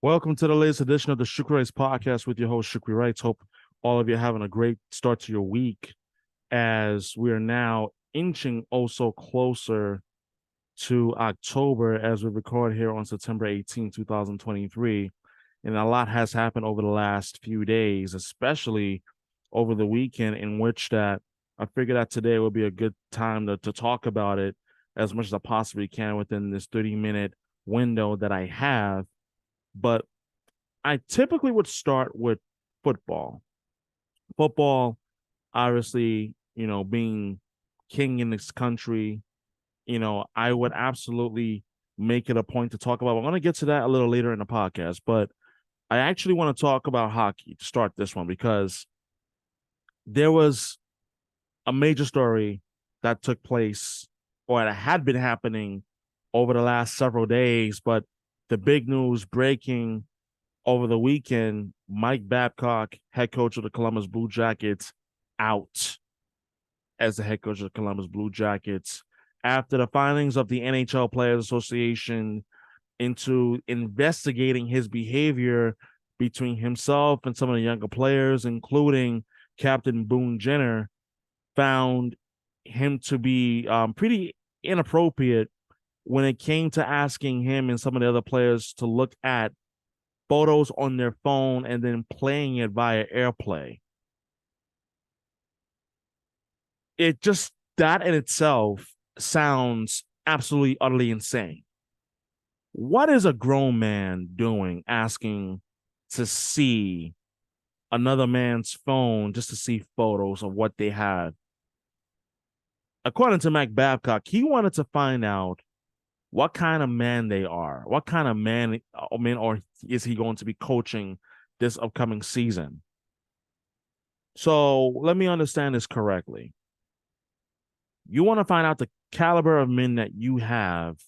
Welcome to the latest edition of the Shukri Wrights Podcast with your host, Shukri Wrights. Hope all of you are having a great start to your week as we are now inching also closer to October as we record here on September 18, 2023. And a lot has happened over the last few days, especially over the weekend, in which that I figured that today would be a good time to talk about it as much as I possibly can within this 30-minute window that I have. But I typically would start with football. Football, obviously, being king in this country, I would absolutely make it a point to talk about. I'm going to get to that a little later in the podcast, but I actually want to talk about hockey to start this one because there was a major story that took place or that had been happening over the last several days, but the big news breaking over the weekend, Mike Babcock, head coach of the Columbus Blue Jackets, out as the head coach of the Columbus Blue Jackets after the findings of the NHL Players Association into investigating his behavior between himself and some of the younger players, including Captain Boone Jenner, found him to be pretty inappropriate when it came to asking him and some of the other players to look at photos on their phone and then playing it via AirPlay. It just, that in itself sounds absolutely, utterly insane. What is a grown man doing asking to see another man's phone just to see photos of what they had? According to Mike Babcock, he wanted to find out what kind of man they are, what kind of man or is he going to be coaching this upcoming season. So let me understand this correctly. You want to find out the caliber of men that you have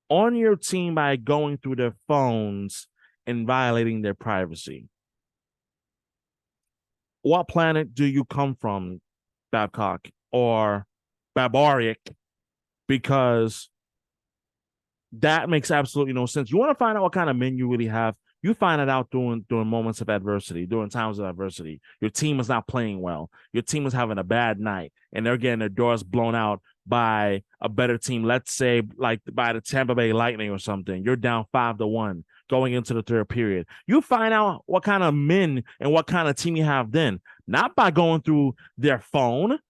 on your team by going through their phones and violating their privacy. What planet do you come from, Babcock or Barbaric? Because that makes absolutely no sense. You want to find out what kind of men you really have. You find it out during moments of adversity, during times of adversity. Your team is not playing well. Your team is having a bad night, and they're getting their doors blown out by a better team. Let's say like by the Tampa Bay Lightning or something. You're down 5-1 going into the third period. You find out what kind of men and what kind of team you have then, not by going through their phone.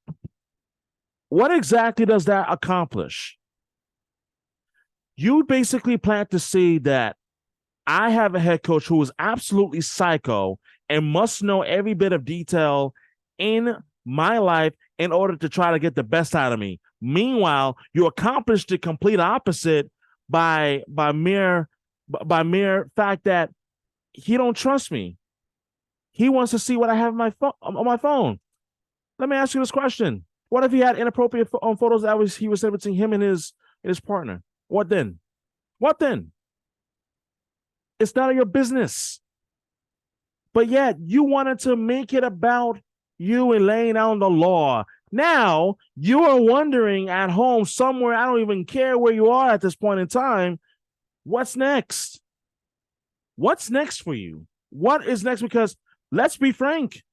What exactly does that accomplish? You basically plan to see that I have a head coach who is absolutely psycho and must know every bit of detail in my life in order to try to get the best out of me. Meanwhile, you accomplish the complete opposite by mere fact that he don't trust me. He wants to see what I have on my phone. Let me ask you this question: what if he had inappropriate photos that he was sending between him and his partner? What then? What then? It's none of your business. But yet, you wanted to make it about you and laying down the law. Now, you are wondering at home somewhere, I don't even care where you are at this point in time, what's next? What's next for you? What is next? Because let's be frank,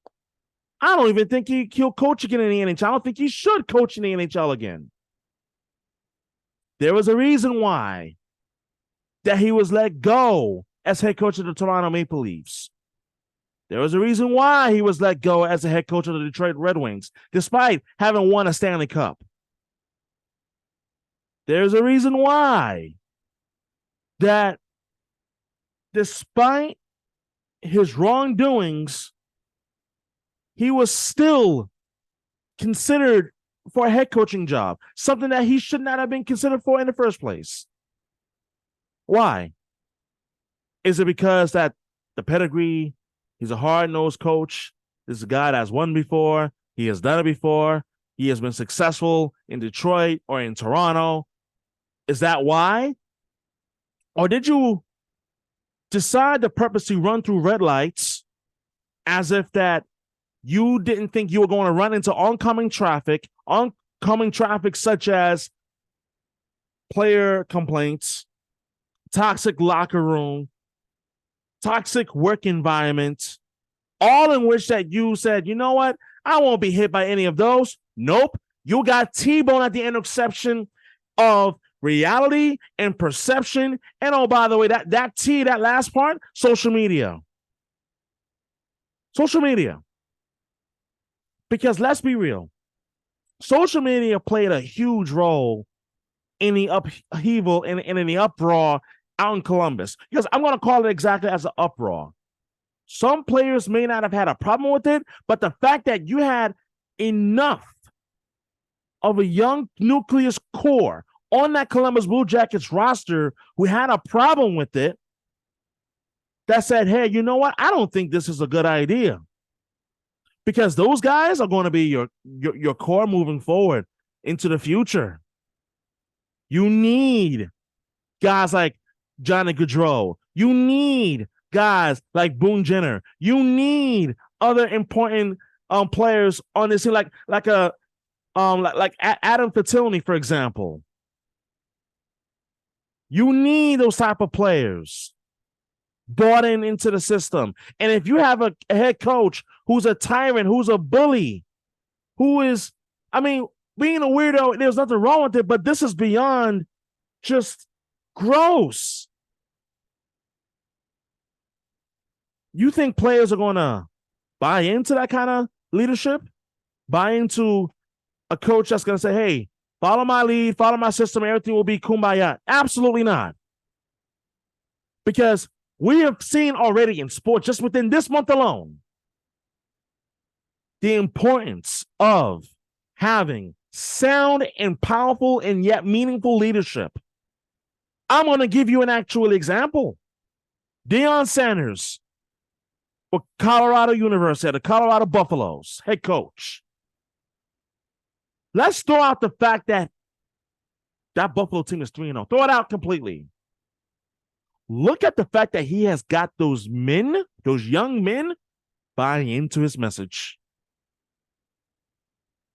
I don't even think he'll coach again in the NHL. I don't think he should coach in the NHL again. There was a reason why that he was let go as head coach of the Toronto Maple Leafs. There was a reason why he was let go as the head coach of the Detroit Red Wings, despite having won a Stanley Cup. There's a reason why that despite his wrongdoings, he was still considered for a head coaching job, something that he should not have been considered for in the first place. Why? Is it because that the pedigree, he's a hard-nosed coach, this is a guy that's won before, he has done it before, he has been successful in Detroit or in Toronto? Is that why? Or did you decide to purposely run through red lights as if that you didn't think you were going to run into oncoming traffic such as player complaints, toxic locker room, toxic work environment, all in which that you said, you know what? I won't be hit by any of those. Nope. You got T-bone at the intersection of reality and perception. And oh, by the way, that last part, social media. Social media. Because let's be real, social media played a huge role in the upheaval and in the uproar out in Columbus. Because I'm going to call it exactly as an uproar. Some players may not have had a problem with it, but the fact that you had enough of a young nucleus core on that Columbus Blue Jackets roster who had a problem with it, that said, hey, you know what? I don't think this is a good idea. Because those guys are going to be your core moving forward into the future. You need guys like Johnny Gaudreau. You need guys like Boone Jenner. You need other important players on this team, like Adam Fattilny, for example. You need those type of players bought into the system. And if you have a head coach who's a tyrant, who's a bully, who is, I mean, being a weirdo, there's nothing wrong with it, but this is beyond just gross. You think players are going to buy into that kind of leadership? Buy into a coach that's going to say, hey, follow my lead, follow my system, everything will be kumbaya? Absolutely not. Because we have seen already in sports, just within this month alone, the importance of having sound and powerful and yet meaningful leadership. I'm going to give you an actual example. Deion Sanders for Colorado University, the Colorado Buffaloes, head coach. Let's throw out the fact that Buffalo team is 3-0. Throw it out completely. Look at the fact that he has got those men, those young men, buying into his message.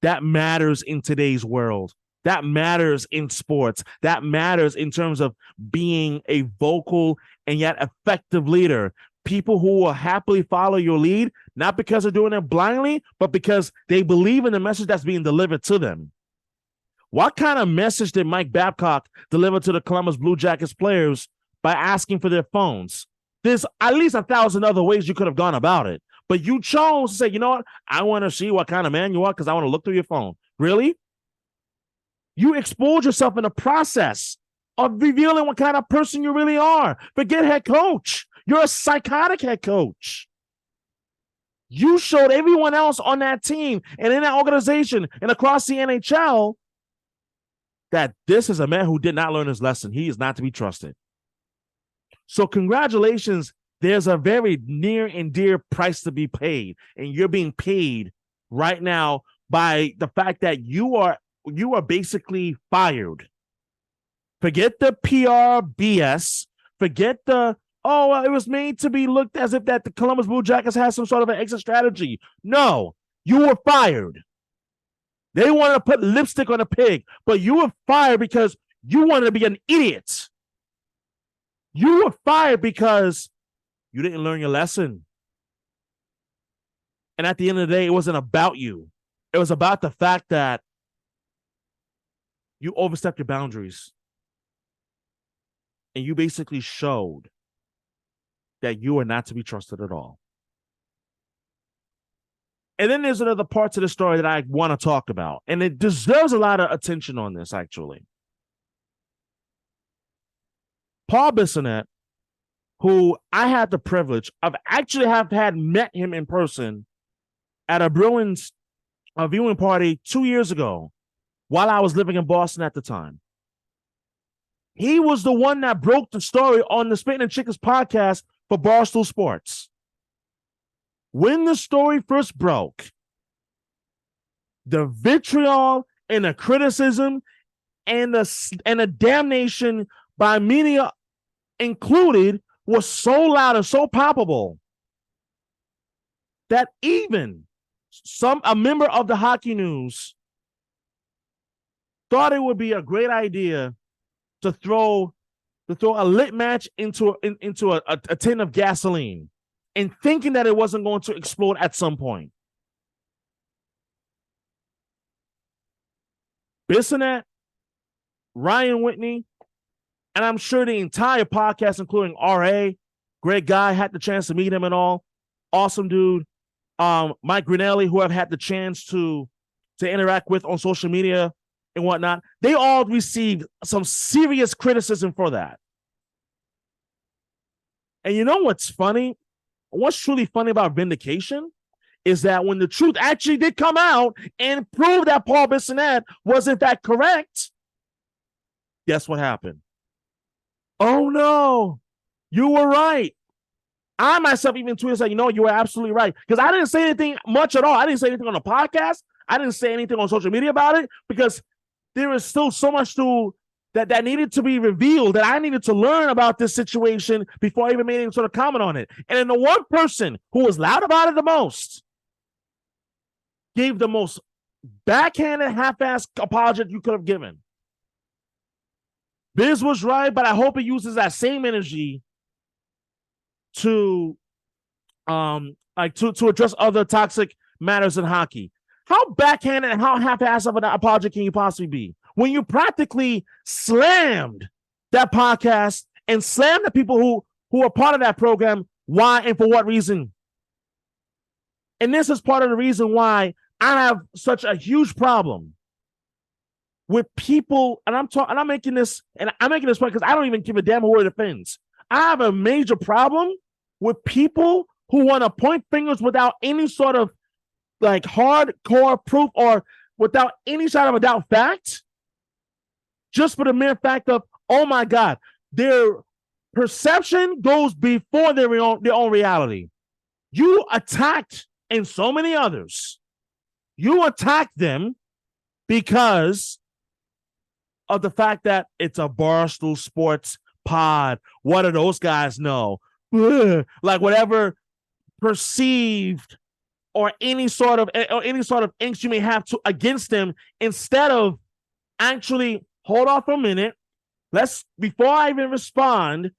That matters in today's world. That matters in sports. That matters in terms of being a vocal and yet effective leader. People who will happily follow your lead, not because they're doing it blindly, but because they believe in the message that's being delivered to them. What kind of message did Mike Babcock deliver to the Columbus Blue Jackets players by asking for their phones? There's at least 1,000 other ways you could have gone about it. But you chose to say, you know what? I want to see what kind of man you are because I want to look through your phone. Really? You expose yourself in the process of revealing what kind of person you really are. Forget head coach. You're a psychotic head coach. You showed everyone else on that team and in that organization and across the NHL that this is a man who did not learn his lesson. He is not to be trusted. So congratulations. There's a very near and dear price to be paid, and you're being paid right now by the fact that you are basically fired. Forget the PR BS. Forget the, it was made to be looked as if that the Columbus Blue Jackets has some sort of an exit strategy. No, you were fired. They wanted to put lipstick on a pig, but you were fired because you wanted to be an idiot. You were fired because you didn't learn your lesson. And at the end of the day, it wasn't about you. It was about the fact that you overstepped your boundaries. And you basically showed that you are not to be trusted at all. And then there's another part to the story that I want to talk about. And it deserves a lot of attention on this, actually. Paul Bissonnette, who I had the privilege of actually have had met him in person at a Bruins viewing party 2 years ago while I was living in Boston at the time. He was the one that broke the story on the Spittin Chicklet podcast for Barstool Sports. When the story first broke, the vitriol and the criticism and the damnation by media included was so loud and so palpable that even a member of the Hockey News thought it would be a great idea to throw to throw a lit match into a tin of gasoline and thinking that it wasn't going to explode at some point. Bissonnette, Ryan Whitney, and I'm sure the entire podcast, including RA, great guy, had the chance to meet him and all. Awesome dude. Mike Grinelli, who I've had the chance to interact with on social media and whatnot, they all received some serious criticism for that. And you know what's funny? What's truly funny about vindication is that when the truth actually did come out and prove that Paul Bissonnette was in fact correct, guess what happened? Oh no, you were right. I myself even tweeted, said, you were absolutely right. Because I didn't say anything much at all. I didn't say anything on the podcast. I didn't say anything on social media about it because there is still so much that needed to be revealed, that I needed to learn about this situation before I even made any sort of comment on it. And then the one person who was loud about it the most gave the most backhanded, half-assed apology you could have given. Biz was right, but I hope he uses that same energy to address other toxic matters in hockey. How backhanded and how half-assed of an apology can you possibly be when you practically slammed that podcast and slammed the people who are part of that program? Why and for what reason? And this is part of the reason why I have such a huge problem with people, and I'm making this point because I don't even give a damn who it offends. I have a major problem with people who want to point fingers without any sort of like hardcore proof or without any sort of a doubt fact, just for the mere fact of, oh my God, their perception goes before their own reality. You attacked, and so many others, you attacked them because of the fact that it's a Barstool Sports pod. What do those guys know? Ugh. Like whatever perceived or any sort of angst you may have against them, instead of actually hold off for a minute. Before I even respond,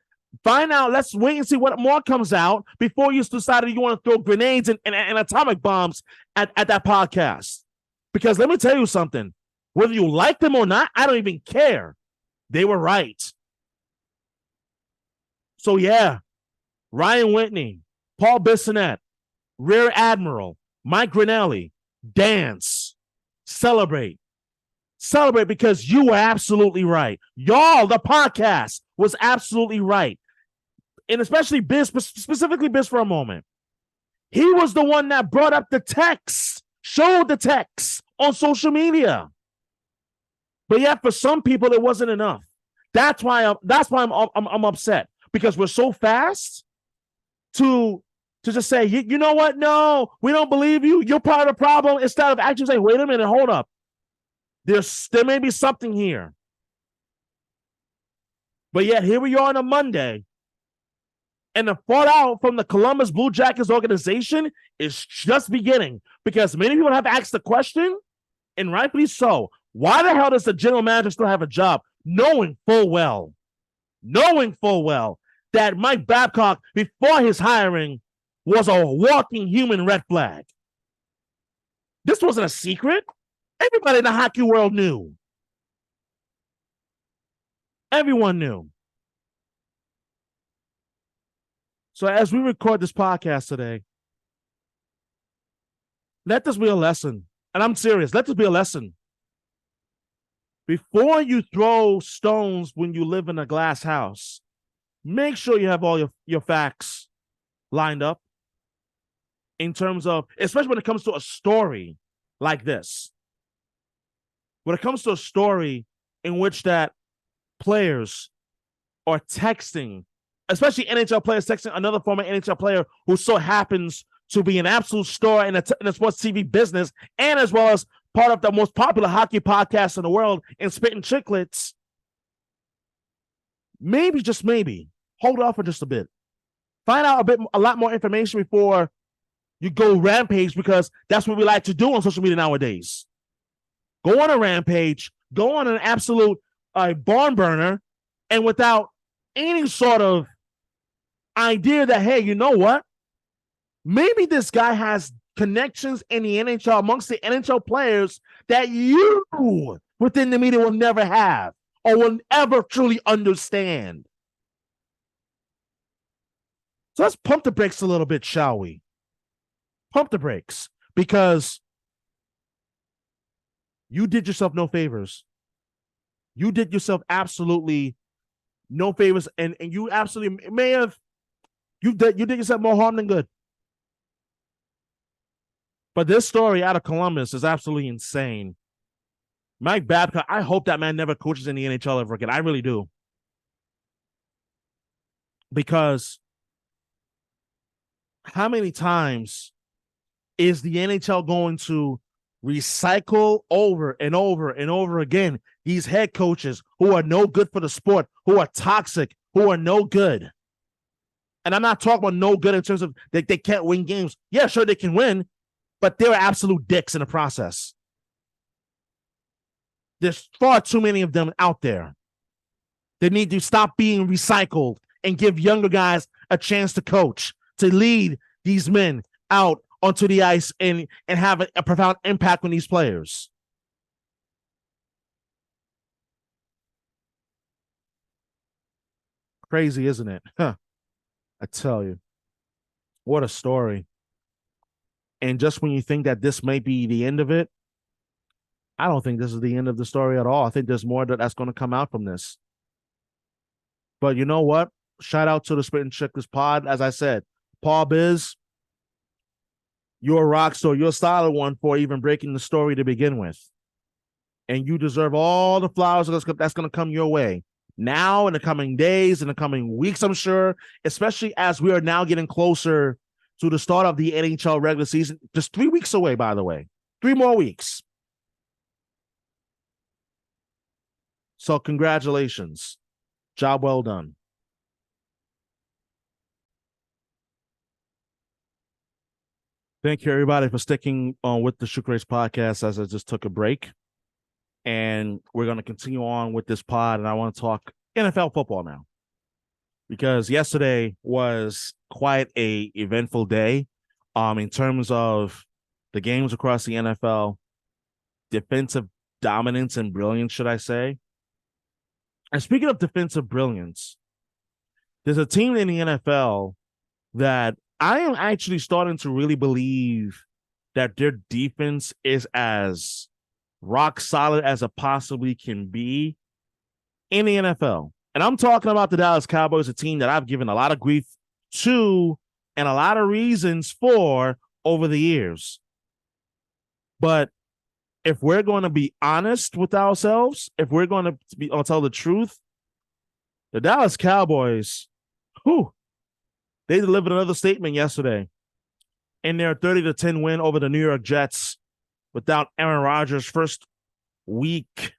find out. Let's wait and see what more comes out before you decide you want to throw grenades and atomic bombs at that podcast. Because let me tell you something. Whether you like them or not, I don't even care. They were right. So yeah, Ryan Whitney, Paul Bissonnette, Rear Admiral, Mike Grinelli, dance, celebrate because you were absolutely right. Y'all, the podcast was absolutely right. And especially Biz, specifically Biz for a moment. He was the one that brought up the text, showed the text on social media. But yet for some people, it wasn't enough. That's why I'm upset, because we're so fast to just say, you know what? No, we don't believe you. You're part of the problem. Instead of actually saying, wait a minute, hold up. There may be something here. But yet here we are on a Monday, and the fallout from the Columbus Blue Jackets organization is just beginning, because many people have asked the question, and rightfully so, why the hell does the general manager still have a job, knowing full well that Mike Babcock, before his hiring, was a walking human red flag? This wasn't a secret. Everybody in the hockey world knew. Everyone knew. So as we record this podcast today, let this be a lesson. And I'm serious. Let this be a lesson. Before you throw stones when you live in a glass house, make sure you have all your facts lined up in terms of, especially when it comes to a story like this. When it comes to a story in which that players are texting, especially NHL players texting another former NHL player who so happens to be an absolute star in the sports TV business, and as well as part of the most popular hockey podcast in the world in Spittin Chicklets, maybe, just maybe, hold off for just a bit. Find out a lot more information before you go rampage, because that's what we like to do on social media nowadays. Go on a rampage, go on an absolute barn burner, and without any sort of idea that, hey, you know what? Maybe this guy has connections in the NHL amongst the NHL players that you within the media will never have or will ever truly understand. So let's pump the brakes a little bit, shall we? Pump the brakes, because you did yourself no favors. You did yourself absolutely no favors, and you absolutely may have, you did yourself more harm than good. But this story out of Columbus is absolutely insane. Mike Babcock, I hope that man never coaches in the NHL ever again. I really do. Because how many times is the NHL going to recycle over and over and over again these head coaches who are no good for the sport, who are toxic, who are no good? And I'm not talking about no good in terms of they can't win games. Yeah, sure, they can win, but they're absolute dicks in the process. There's far too many of them out there. They need to stop being recycled and give younger guys a chance to coach, to lead these men out onto the ice and have a profound impact on these players. Crazy, isn't it? Huh. I tell you. What a story. And just when you think that this may be the end of it, I don't think this is the end of the story at all. I think there's more that's going to come out from this. But you know what? Shout out to the Spittin Chicklet pod. As I said, Paul Biz, you're a rock star. You're a solid one for even breaking the story to begin with. And you deserve all the flowers that's going to come your way. Now, in the coming days, in the coming weeks, I'm sure, especially as we are now getting closer to the start of the NHL regular season. Just 3 weeks away, by the way. 3 more weeks. So congratulations. Job well done. Thank you, everybody, for sticking with the Shukri Wrights Podcast as I just took a break. And we're going to continue on with this pod, and I want to talk NFL football now. Because yesterday was quite a eventful day in terms of the games across the NFL, defensive dominance and brilliance, should I say. And speaking of defensive brilliance, there's a team in the NFL that I am actually starting to really believe that their defense is as rock solid as it possibly can be in the NFL. And I'm talking about the Dallas Cowboys, a team that I've given a lot of grief to and a lot of reasons for over the years. But if we're going to be honest with ourselves, if we're going to tell the truth, the Dallas Cowboys, they delivered another statement yesterday in their 30-10 win over the New York Jets without Aaron Rodgers' first week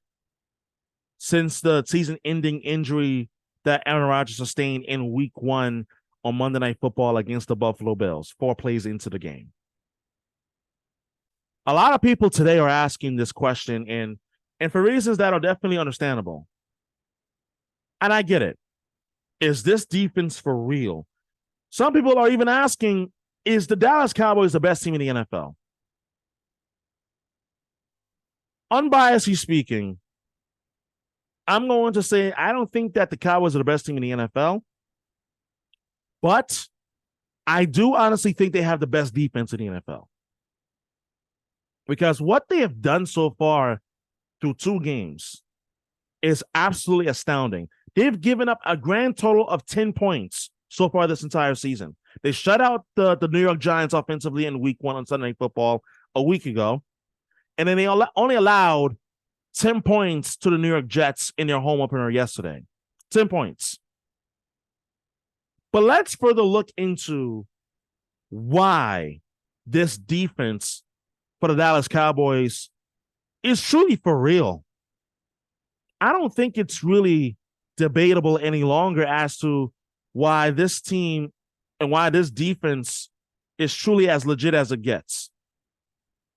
since the season-ending injury that Aaron Rodgers sustained in week 1 on Monday Night Football against the Buffalo Bills, 4 plays into the game. A lot of people today are asking this question, and for reasons that are definitely understandable. And I get it. Is this defense for real? Some people are even asking, is the Dallas Cowboys the best team in the NFL? Unbiasedly speaking, I'm going to say I don't think that the Cowboys are the best team in the NFL, but I do honestly think they have the best defense in the NFL. Because what they have done so far through 2 games is absolutely astounding. They've given up a grand total of 10 points so far this entire season. They shut out the New York Giants offensively in week 1 on Sunday Night Football a week ago. And then they only allowed 10 points to the New York Jets in their home opener yesterday. 10 points. But let's further look into why this defense for the Dallas Cowboys is truly for real. I don't think it's really debatable any longer as to why this team and why this defense is truly as legit as it gets.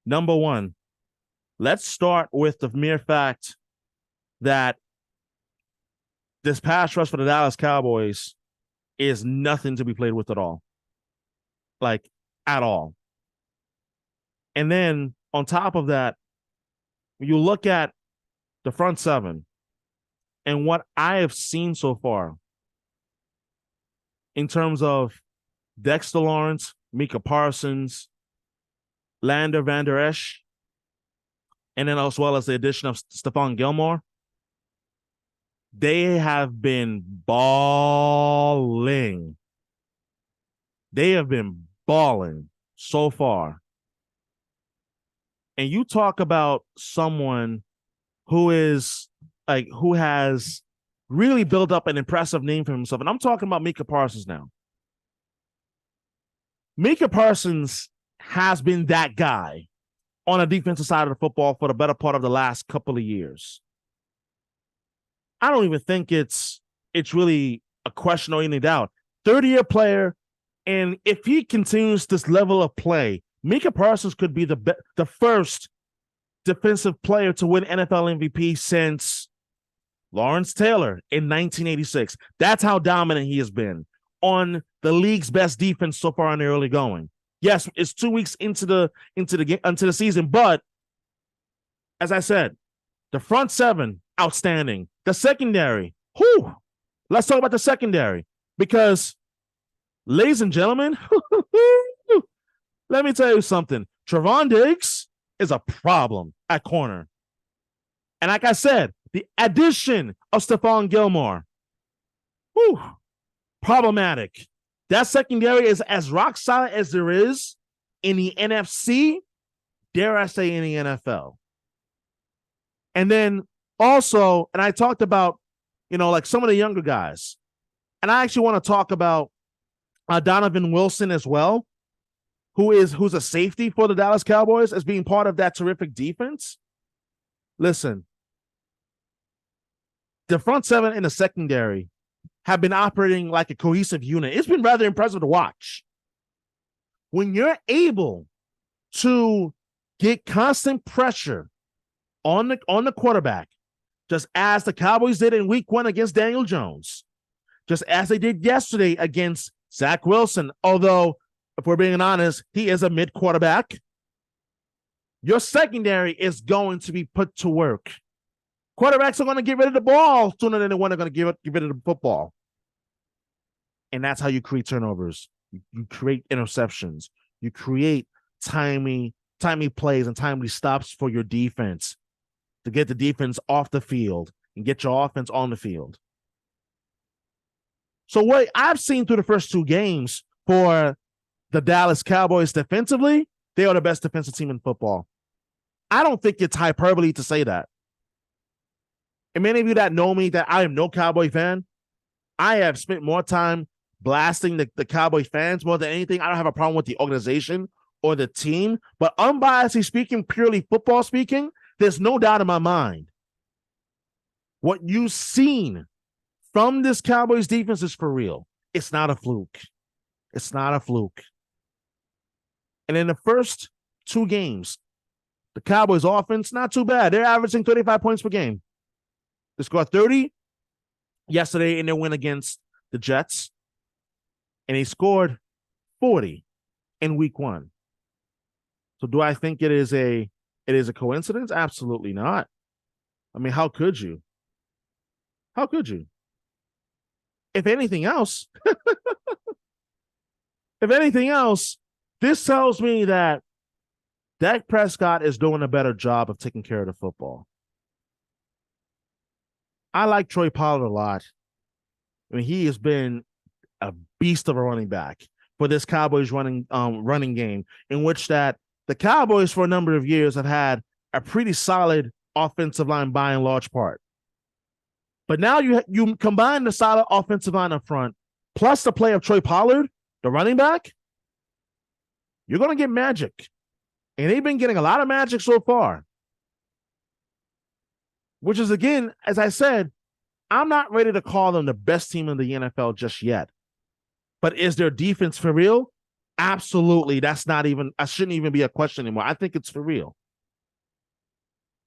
Number one, let's start with the mere fact that this pass rush for the Dallas Cowboys is nothing to be played with at all. Like, at all. And then on top of that, when you look at the front seven and what I have seen so far in terms of Dexter Lawrence, Micah Parsons, Lander Van Der Esch, and then as well as the addition of Stephon Gilmore, they have been balling. They have been balling so far. And you talk about someone who has really built up an impressive name for himself. And I'm talking about Micah Parsons now. Micah Parsons has been that guy on the defensive side of the football for the better part of the last couple of years. I don't even think it's really a question or any doubt. 30-year player, and if he continues this level of play, Micah Parsons could be the first defensive player to win NFL MVP since Lawrence Taylor in 1986. That's how dominant he has been on the league's best defense so far in the early going. Yes, it's 2 weeks into the season, but as I said, the front seven, outstanding. The secondary, let's talk about the secondary, because, ladies and gentlemen, let me tell you something. Trevon Diggs is a problem at corner. And like I said, the addition of Stephon Gilmore, problematic. That secondary is as rock solid as there is in the NFC, dare I say in the NFL. And then also, and I talked about, like some of the younger guys. And I actually want to talk about Donovan Wilson as well, who's a safety for the Dallas Cowboys as being part of that terrific defense. Listen, the front seven and the secondary have been operating like a cohesive unit. It's been rather impressive to watch. When you're able to get constant pressure on the quarterback, just as the Cowboys did in week 1 against Daniel Jones, just as they did yesterday against Zach Wilson, although, if we're being honest, he is a mid-quarterback, your secondary is going to be put to work. Quarterbacks are going to get rid of the ball sooner than they want to get rid of the football. And that's how you create turnovers. You create interceptions. You create timely plays and timely stops for your defense to get the defense off the field and get your offense on the field. So what I've seen through the first 2 games for the Dallas Cowboys defensively, they are the best defensive team in football. I don't think it's hyperbole to say that. And many of you that know me, that I am no Cowboy fan, I have spent more time blasting the Cowboy fans more than anything. I don't have a problem with the organization or the team, but unbiasedly speaking, purely football speaking, there's no doubt in my mind what you've seen from this Cowboys defense is for real. It's not a fluke. It's not a fluke. And in the first 2 games, the Cowboys offense, not too bad. They're averaging 35 points per game. They scored 30 yesterday in their win against the Jets. And they scored 40 in week 1. So do I think it is a coincidence? Absolutely not. I mean, how could you? How could you? If anything else, this tells me that Dak Prescott is doing a better job of taking care of the football. I like Troy Pollard a lot. I mean, he has been a beast of a running back for this Cowboys running game, in which that the Cowboys for a number of years have had a pretty solid offensive line by and large part. But now you combine the solid offensive line up front, plus the play of Troy Pollard, the running back, you're going to get magic. And they've been getting a lot of magic so far. Which is, again, as I said, I'm not ready to call them the best team in the NFL just yet. But is their defense for real? Absolutely. That shouldn't even be a question anymore. I think it's for real.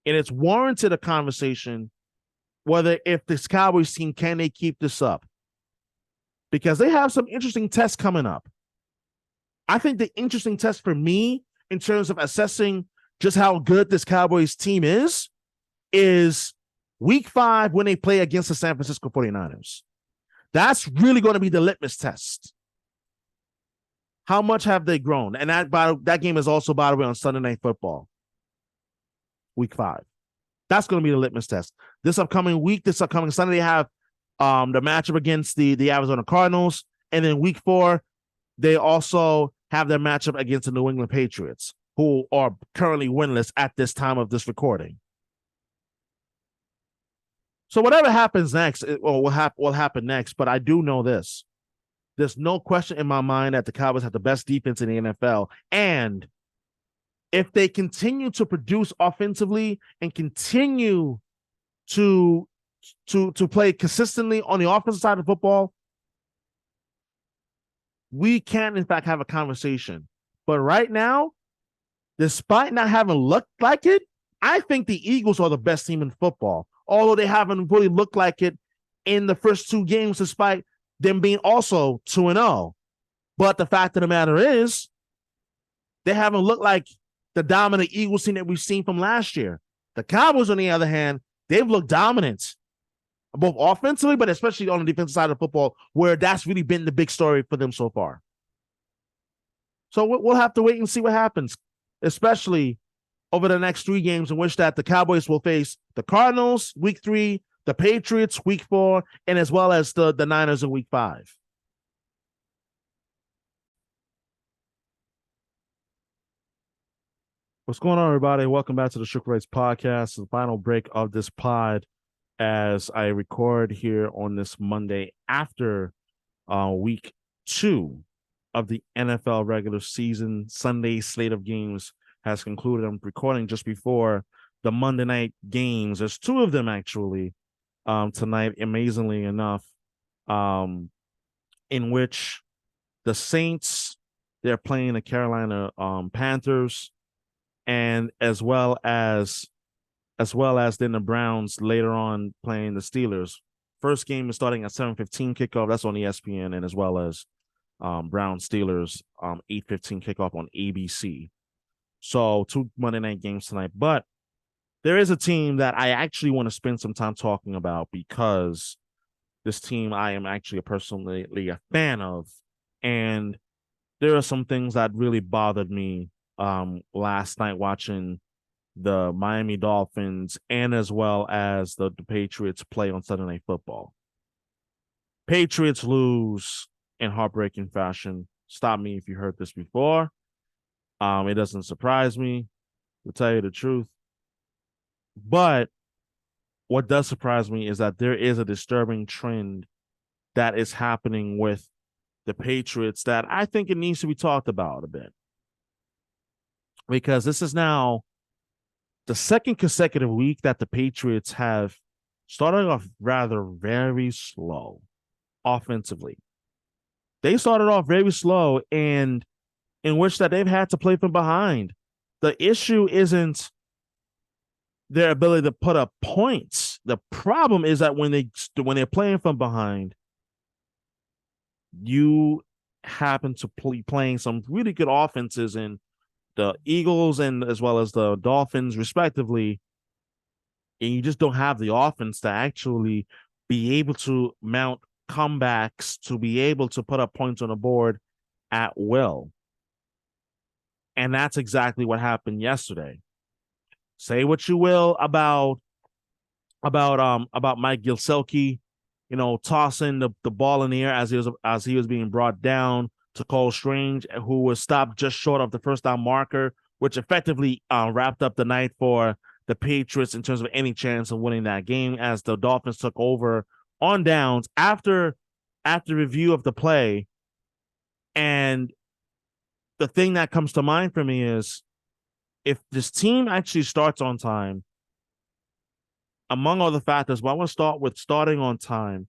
And it's warranted a conversation whether if this Cowboys team, can they keep this up? Because they have some interesting tests coming up. I think the interesting test for me in terms of assessing just how good this Cowboys team is week 5 when they play against the San Francisco 49ers. That's really going to be the litmus test. How much have they grown? And that game is also, by the way, on Sunday Night Football, week 5. That's going to be the litmus test. This upcoming Sunday, they have the matchup against the Arizona Cardinals. And then week 4, they also have their matchup against the New England Patriots, who are currently winless at this time of this recording. So whatever happens next, will happen next. But I do know this. There's no question in my mind that the Cowboys have the best defense in the NFL. And if they continue to produce offensively and continue to play consistently on the offensive side of football, we can, in fact, have a conversation. But right now, despite not having looked like it, I think the Eagles are the best team in football, although they haven't really looked like it in the first 2 games, despite them being also 2-0. But the fact of the matter is, they haven't looked like the dominant Eagles team that we've seen from last year. The Cowboys, on the other hand, they've looked dominant, both offensively, but especially on the defensive side of football, where that's really been the big story for them so far. So we'll have to wait and see what happens, especially over the next 3 games in which that the Cowboys will face the Cardinals week 3, the Patriots week 4, and as well as the Niners in week 5. What's going on, everybody? Welcome back to the Shukri Wrights Podcast, the final break of this pod as I record here on this Monday after week 2 of the NFL regular season. Sunday slate of games has concluded. I'm recording just before the Monday night games. There's 2 of them actually tonight, amazingly enough, in which the Saints, they're playing the Carolina Panthers, and as well as then the Browns later on playing the Steelers. First game is starting at 7:15 kickoff. That's on ESPN, and as well as Browns Steelers 8:15 kickoff on ABC. So 2 Monday night games tonight. But there is a team that I actually want to spend some time talking about, because this team I am actually personally a fan of, and there are some things that really bothered me last night watching the Miami Dolphins and as well as the Patriots play on Sunday Night Football. Patriots lose in heartbreaking fashion. Stop me if you heard this before. It doesn't surprise me, to tell you the truth. But what does surprise me is that there is a disturbing trend that is happening with the Patriots that I think it needs to be talked about a bit. Because this is now the second consecutive week that the Patriots have started off rather very slow offensively. They started off very slow, and in which that they've had to play from behind. The issue isn't their ability to put up points. The problem is that when they're playing from behind, you happen to playing some really good offenses in the Eagles and as well as the Dolphins, respectively, and you just don't have the offense to actually be able to mount comebacks, to be able to put up points on the board at will. And that's exactly what happened yesterday. Say what you will about Mike Gesicki, tossing the ball in the air as he was being brought down to Cole Strange, who was stopped just short of the first down marker, which effectively wrapped up the night for the Patriots in terms of any chance of winning that game, as the Dolphins took over on downs after review of the play. And the thing that comes to mind for me is, if this team actually starts on time, among other factors, but I want to start with starting on time,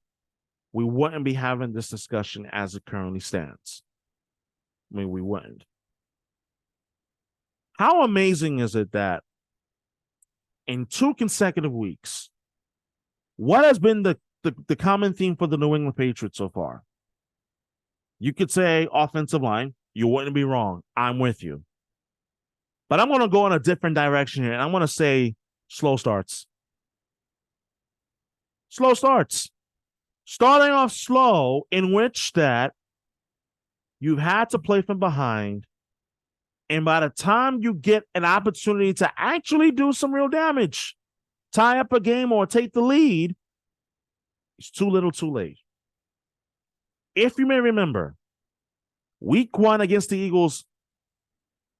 we wouldn't be having this discussion as it currently stands. I mean, we wouldn't. How amazing is it that in 2 consecutive weeks, What has been the common theme for the New England Patriots so far? You could say offensive line. You wouldn't be wrong. I'm with you. But I'm going to go in a different direction here, and I'm going to say slow starts. Slow starts. Starting off slow, in which that you've had to play from behind, and by the time you get an opportunity to actually do some real damage, tie up a game or take the lead, it's too little too late. If you may remember, week 1 against the Eagles,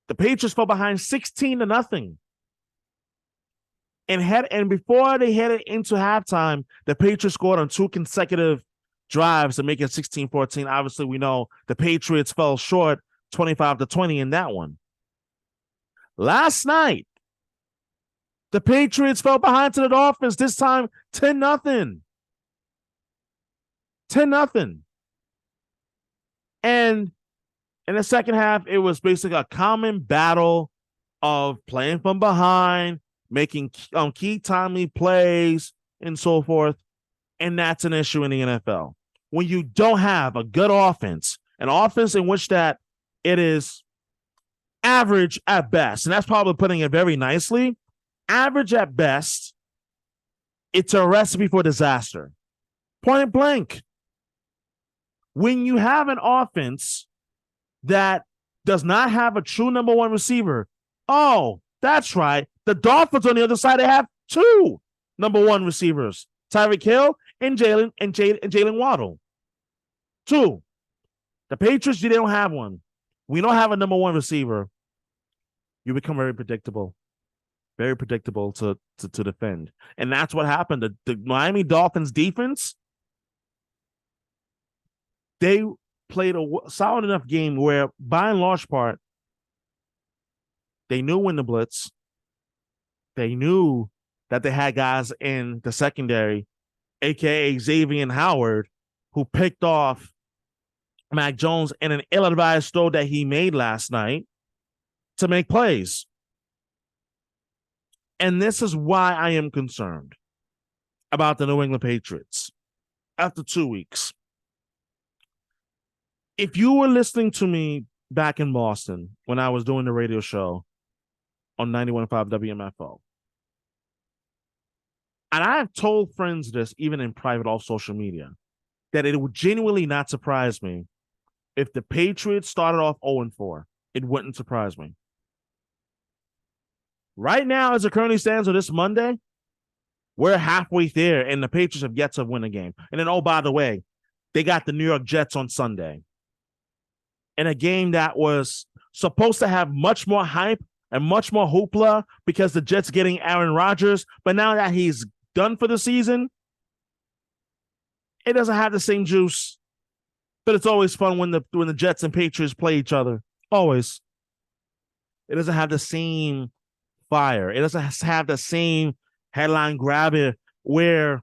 the Patriots fell behind 16-0. And before they headed into halftime, the Patriots scored on 2 consecutive drives to make it 16-14. Obviously, we know the Patriots fell short 25-20 in that one. Last night, the Patriots fell behind to the Dolphins, this time 10-0. 10-0. And in the second half, it was basically a common battle of playing from behind, making key timely plays, and so forth. And that's an issue in the NFL. When you don't have a good offense, an offense in which that it is average at best, and that's probably putting it very nicely, average at best, it's a recipe for disaster. Point blank. When you have an offense that does not have a true number 1 receiver, oh, that's right. The Dolphins on the other side, they have 2 number 1 receivers, Tyreek Hill and Jalen Waddle. 2. The Patriots, they don't have one. We don't have a number 1 receiver. You become very predictable to defend. And that's what happened. The Miami Dolphins defense, they played a solid enough game where, by and large part, they knew when to blitz. They knew that they had guys in the secondary, a.k.a. Xavier Howard, who picked off Mac Jones in an ill-advised throw that he made last night to make plays. And this is why I am concerned about the New England Patriots after 2 weeks. If you were listening to me back in Boston when I was doing the radio show on 91.5 WMFO, and I have told friends this even in private off social media, that it would genuinely not surprise me if the Patriots started off 0-4. It wouldn't surprise me. Right now, as it currently stands on this Monday, we're halfway there, and the Patriots have yet to win a game. And then, oh, by the way, they got the New York Jets on Sunday. In a game that was supposed to have much more hype and much more hoopla because the Jets getting Aaron Rodgers. But now that he's done for the season, it doesn't have the same juice. But it's always fun when the Jets and Patriots play each other. Always. It doesn't have the same fire. It doesn't have the same headline grabber where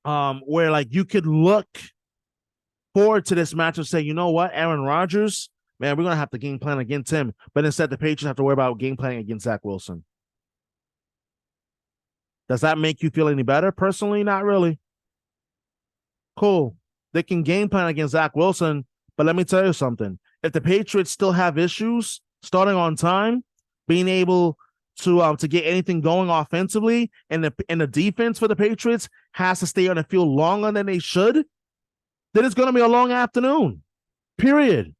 like you could look forward to this match and say, you know what, Aaron Rodgers, man, we're going to have to game plan against him. But instead, the Patriots have to worry about game planning against Zach Wilson. Does that make you feel any better? Personally, not really. Cool. They can game plan against Zach Wilson, but let me tell you something. If the Patriots still have issues starting on time, being able to get anything going offensively, and the defense for the Patriots has to stay on the field longer than they should, then it's going to be a long afternoon, period.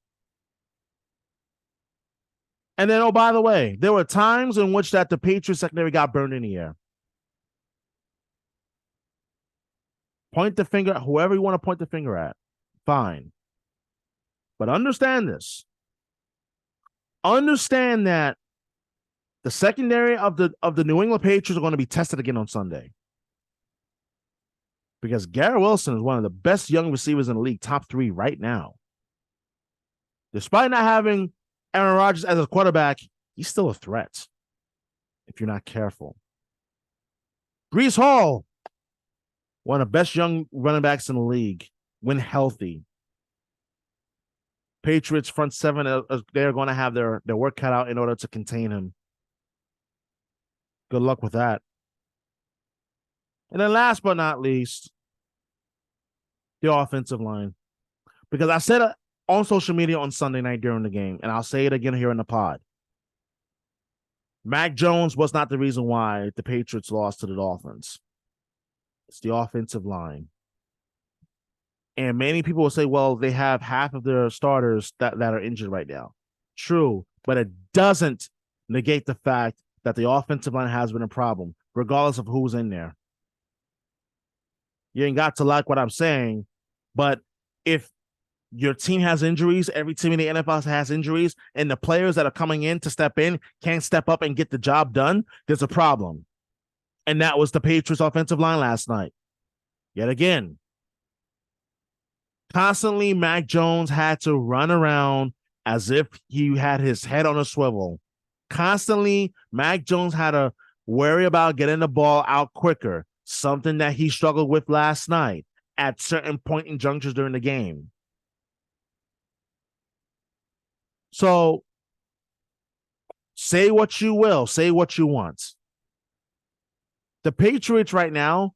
And then, oh, by the way, there were times in which that the Patriots secondary got burned in the air. Point the finger at whoever you want to point the finger at. Fine. But understand this. Understand that the secondary of the New England Patriots are going to be tested again on Sunday. Because Garrett Wilson is one of the best young receivers in the league, top 3 right now. Despite not having Aaron Rodgers as a quarterback, he's still a threat if you're not careful. Breece Hall, one of the best young running backs in the league, when healthy. Patriots front 7, they're going to have their work cut out in order to contain him. Good luck with that. And then last but not least, the offensive line. Because I said it on social media on Sunday night during the game, and I'll say it again here in the pod. Mac Jones was not the reason why the Patriots lost to the Dolphins. It's the offensive line. And many people will say, well, they have half of their starters that are injured right now. True, but it doesn't negate the fact that the offensive line has been a problem, regardless of who's in there. You ain't got to like what I'm saying, but if your team has injuries, every team in the NFL has injuries, and the players that are coming in to step in can't step up and get the job done, there's a problem. And that was the Patriots offensive line last night. Yet again, constantly Mac Jones had to run around as if he had his head on a swivel. Constantly, Mac Jones had to worry about getting the ball out quicker, something that he struggled with last night at certain point in junctures during the game. So, say what you will, say what you want. The Patriots right now,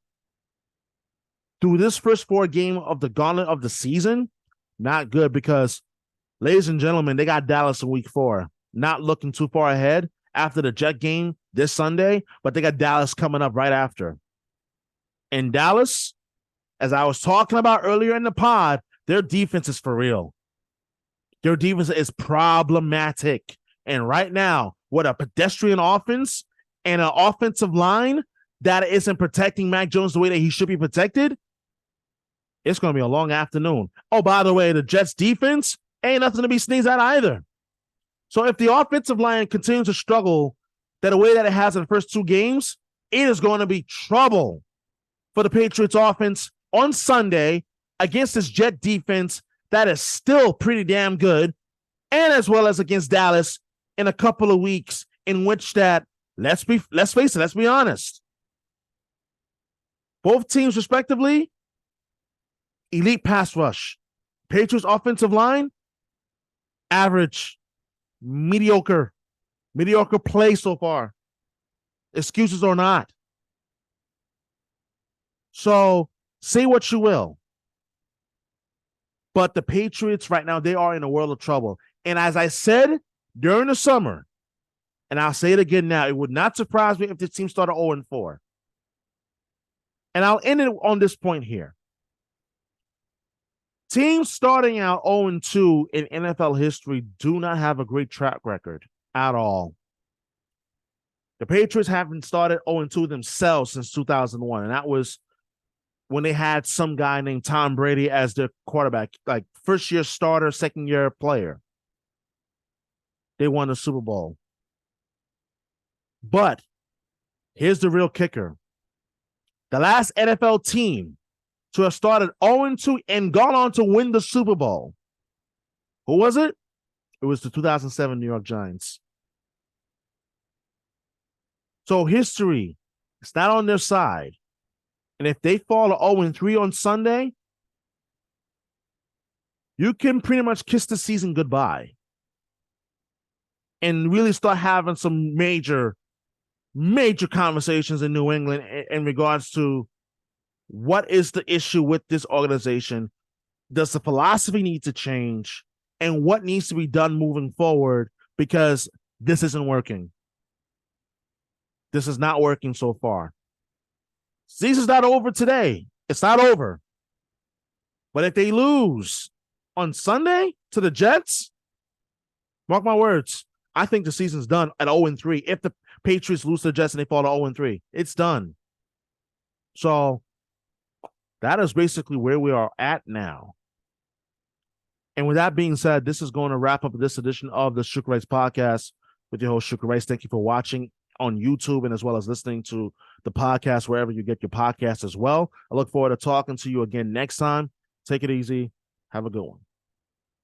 through this first 4 game of the gauntlet of the season, not good because, ladies and gentlemen, they got Dallas in week 4. Not looking too far ahead after the Jet game this Sunday, but they got Dallas coming up right after. And Dallas, as I was talking about earlier in the pod, their defense is for real. Their defense is problematic. And right now, with a pedestrian offense and an offensive line that isn't protecting Mac Jones the way that he should be protected, it's going to be a long afternoon. Oh, by the way, the Jets defense ain't nothing to be sneezed at either. So if the offensive line continues to struggle the way that it has in the first 2 games, it is going to be trouble for the Patriots offense on Sunday against this Jet defense that is still pretty damn good, and as well as against Dallas in a couple of weeks in which that, let's face it, let's be honest. Both teams respectively, elite pass rush. Patriots offensive line, average, mediocre play so far. Excuses or not. So say what you will. But the Patriots right now, they are in a world of trouble. And as I said during the summer, and I'll say it again now, it would not surprise me if this team started 0-4. And I'll end it on this point here. Teams starting out 0-2 in NFL history do not have a great track record at all. The Patriots haven't started 0-2 themselves since 2001, and that was when they had some guy named Tom Brady as their quarterback, like first-year starter, second-year player. They won the Super Bowl. But here's the real kicker. The last NFL team to have started 0-2 and gone on to win the Super Bowl. Who was it? It was the 2007 New York Giants. So history, it's not on their side. And if they fall to 0-3 on Sunday, you can pretty much kiss the season goodbye and really start having some major conversations in New England in regards to what is the issue with this organization? Does the philosophy need to change? And what needs to be done moving forward? Because this isn't working. This is not working so far. Season's not over today. It's not over. But if they lose on Sunday to the Jets, mark my words, I think the season's done at 0-3. If the Patriots lose to the Jets and they fall to 0-3, it's done. So that is basically where we are at now. And with that being said, this is going to wrap up this edition of the Shukri Wrights Podcast with your host, Shukri Wrights. Thank you for watching on YouTube and as well as listening to the podcast wherever you get your podcast as well. I look forward to talking to you again next time. Take it easy. Have a good one.